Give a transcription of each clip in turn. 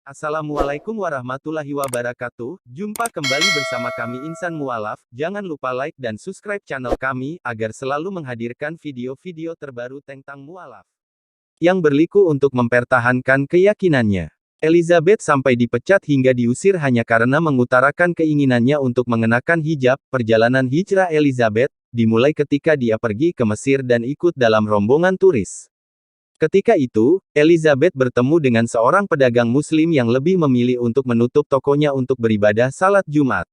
Assalamualaikum warahmatullahi wabarakatuh. Jumpa kembali bersama kami Insan Mualaf. Jangan lupa like dan subscribe channel kami, agar selalu menghadirkan video-video terbaru tentang mualaf yang berliku untuk mempertahankan keyakinannya. Elizabeth sampai dipecat hingga diusir hanya karena mengutarakan keinginannya untuk mengenakan hijab. Perjalanan hijrah Elizabeth dimulai ketika dia pergi ke Mesir dan ikut dalam rombongan turis. Ketika itu, Elizabeth bertemu dengan seorang pedagang Muslim yang lebih memilih untuk menutup tokonya untuk beribadah salat Jumat.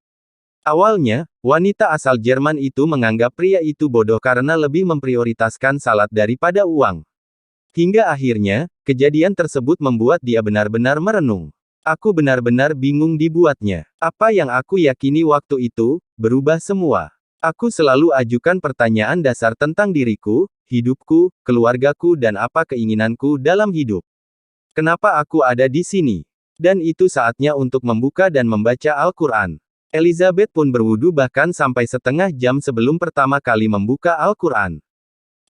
Awalnya, wanita asal Jerman itu menganggap pria itu bodoh karena lebih memprioritaskan salat daripada uang. Hingga akhirnya, kejadian tersebut membuat dia benar-benar merenung. Aku benar-benar bingung dibuatnya. Apa yang aku yakini waktu itu, berubah semua. Aku selalu ajukan pertanyaan dasar tentang diriku, hidupku, keluargaku dan apa keinginanku dalam hidup. Kenapa aku ada di sini? Dan itu saatnya untuk membuka dan membaca Al-Quran. Elizabeth pun berwudu bahkan sampai setengah jam sebelum pertama kali membuka Al-Quran.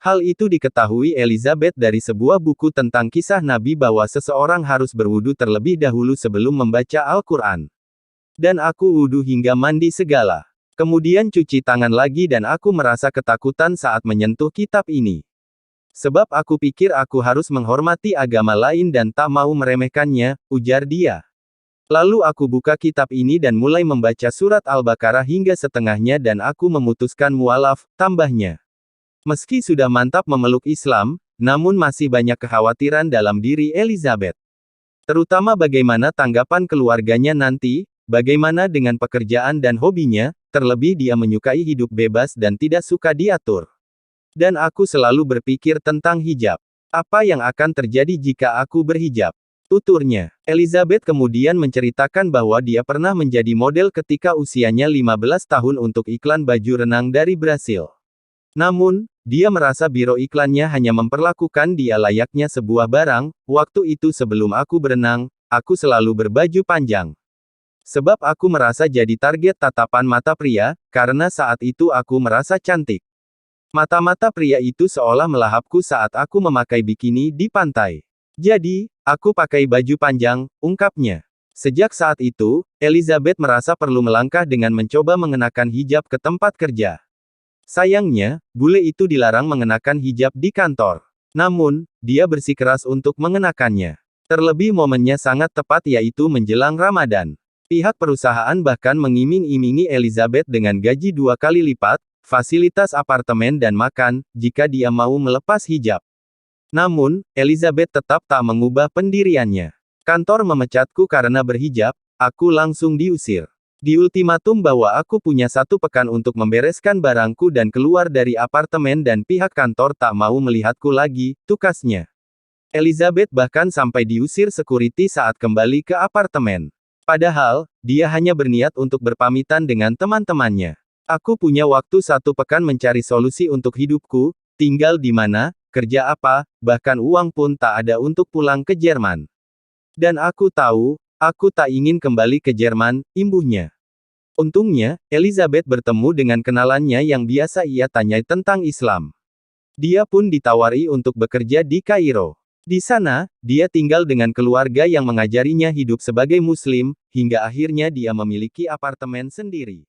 Hal itu diketahui Elizabeth dari sebuah buku tentang kisah Nabi bahwa seseorang harus berwudu terlebih dahulu sebelum membaca Al-Quran. Dan aku wudu hingga mandi segala. Kemudian cuci tangan lagi dan aku merasa ketakutan saat menyentuh kitab ini. Sebab aku pikir aku harus menghormati agama lain dan tak mau meremehkannya, ujar dia. Lalu aku buka kitab ini dan mulai membaca surat Al-Baqarah hingga setengahnya dan aku memutuskan mualaf, tambahnya. Meski sudah mantap memeluk Islam, namun masih banyak kekhawatiran dalam diri Elizabeth. Terutama bagaimana tanggapan keluarganya nanti, bagaimana dengan pekerjaan dan hobinya, terlebih dia menyukai hidup bebas dan tidak suka diatur. Dan aku selalu berpikir tentang hijab. Apa yang akan terjadi jika aku berhijab? Tuturnya. Elizabeth kemudian menceritakan bahwa dia pernah menjadi model ketika usianya 15 tahun untuk iklan baju renang dari Brasil. Namun, dia merasa biro iklannya hanya memperlakukan dia layaknya sebuah barang. Waktu itu sebelum aku berenang, aku selalu berbaju panjang. Sebab aku merasa jadi target tatapan mata pria, karena saat itu aku merasa cantik. Mata-mata pria itu seolah melahapku saat aku memakai bikini di pantai. Jadi, aku pakai baju panjang, ungkapnya. Sejak saat itu, Elizabeth merasa perlu melangkah dengan mencoba mengenakan hijab ke tempat kerja. Sayangnya, bule itu dilarang mengenakan hijab di kantor. Namun, dia bersikeras untuk mengenakannya. Terlebih momennya sangat tepat yaitu menjelang Ramadan. Pihak perusahaan bahkan mengiming-imingi Elizabeth dengan gaji 2 kali lipat, fasilitas apartemen dan makan, jika dia mau melepas hijab. Namun, Elizabeth tetap tak mengubah pendiriannya. Kantor memecatku karena berhijab, aku langsung diusir. Di ultimatum bahwa aku punya 1 pekan untuk membereskan barangku dan keluar dari apartemen dan pihak kantor tak mau melihatku lagi, tukasnya. Elizabeth bahkan sampai diusir security saat kembali ke apartemen. Padahal, dia hanya berniat untuk berpamitan dengan teman-temannya. Aku punya waktu 1 pekan mencari solusi untuk hidupku, tinggal di mana, kerja apa, bahkan uang pun tak ada untuk pulang ke Jerman. Dan aku tahu, aku tak ingin kembali ke Jerman, imbuhnya. Untungnya, Elizabeth bertemu dengan kenalannya yang biasa ia tanyai tentang Islam. Dia pun ditawari untuk bekerja di Kairo. Di sana, dia tinggal dengan keluarga yang mengajarinya hidup sebagai Muslim, hingga akhirnya dia memiliki apartemen sendiri.